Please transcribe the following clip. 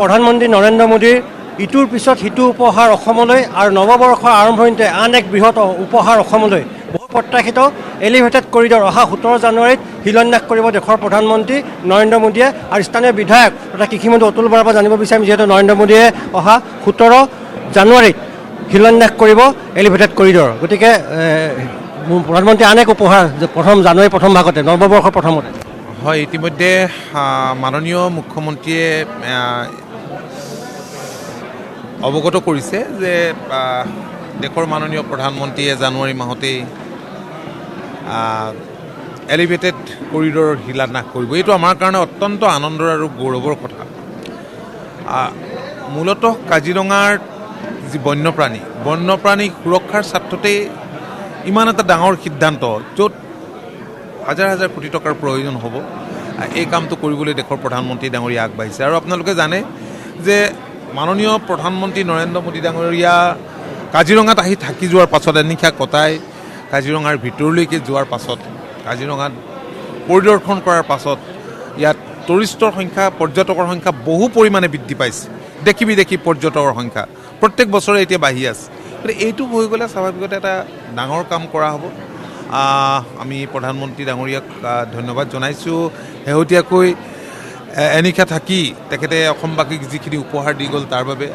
প্ৰধানমন্ত্ৰী নৰেন্দ্ৰ মোদীৰ ইটোৰ পিছত সিটো উপহাৰ অসমলৈ আৰু নৱবৰ্ষৰ আৰম্ভণিতে আন এক বৃহৎ উপহাৰ অসমলৈ বহু প্ৰত্যাশিত এলিভেটেড কৰিডৰ অহা 17 জানুৱাৰীত শিলান্যাস কৰিব দেশৰ প্ৰধানমন্ত্ৰী নৰেন্দ্ৰ মোদীয়ে আৰু স্থানীয় বিধায়ক তথা কৃষিমন্ত্ৰী অতুল বৰাৰ পৰা জানিব বিচাৰিম যিহেতু নৰেন্দ্ৰ মোদীয়ে অহা 17 জানুৱাৰীত শিলান্যাস কৰিব এলিভেটেড কৰিডৰ গতিকে প্ৰধানমন্ত্ৰী আন এক উপহাৰ প্ৰথম জানুৱাৰী প্ৰথম ভাগতে নৱবৰ্ষৰ প্ৰথমতে হয় ইতিমধ্যে মাননীয় মুখ্যমন্ত্ৰীয়ে অৱগত কৰিছে যে দেশৰ মাননীয় প্ৰধানমন্ত্ৰীয়ে জানুৱাৰী মাহতেই এলিভেটেড কৰিডৰৰ শিলান্যাস কৰিব। এইটো আমাৰ কাৰণে অত্যন্ত আনন্দৰ আৰু গৌৰৱৰ কথা। মূলতঃ কাজিৰঙাৰ যি বন্যপ্ৰাণী সুৰক্ষাৰ স্বাৰ্থতেই ইমান এটা ডাঙৰ সিদ্ধান্ত, য'ত হাজাৰ হাজাৰ কোটি টকাৰ প্ৰয়োজন হ'ব, এই কামটো কৰিবলৈ দেশৰ প্ৰধানমন্ত্ৰী ডাঙৰীয়া আগবাঢ়িছে। আৰু আপোনালোকে জানে যে মাননীয় প্ৰধানমন্ত্ৰী নৰেন্দ্ৰ মোদী ডাঙৰীয়া কাজিৰঙাত আহি থাকি যোৱাৰ পাছত এনিশা কটাই কাজিৰঙাৰ ভিতৰলৈকে যোৱাৰ পাছত কাজিৰঙাত পৰিদৰ্শন কৰাৰ পাছত ইয়াত টুৰিষ্টৰ সংখ্যা পৰ্যটকৰ সংখ্যা বহু পৰিমাণে বৃদ্ধি পাইছে। দেখি বিদেশী পৰ্যটকৰ সংখ্যা প্ৰত্যেক বছৰে এতিয়া বাঢ়ি আছে। গতিকে এইটো হৈ গ'লে স্বাভাৱিকতে এটা ডাঙৰ কাম কৰা হ'ব। আমি প্ৰধানমন্ত্ৰী ডাঙৰীয়াক ধন্যবাদ জনাইছোঁ। শেহতীয়াকৈ এনিশা থাকি তেখেতে অসমবাসীক যিখিনি উপহাৰ দি গ'ল তাৰ বাবে।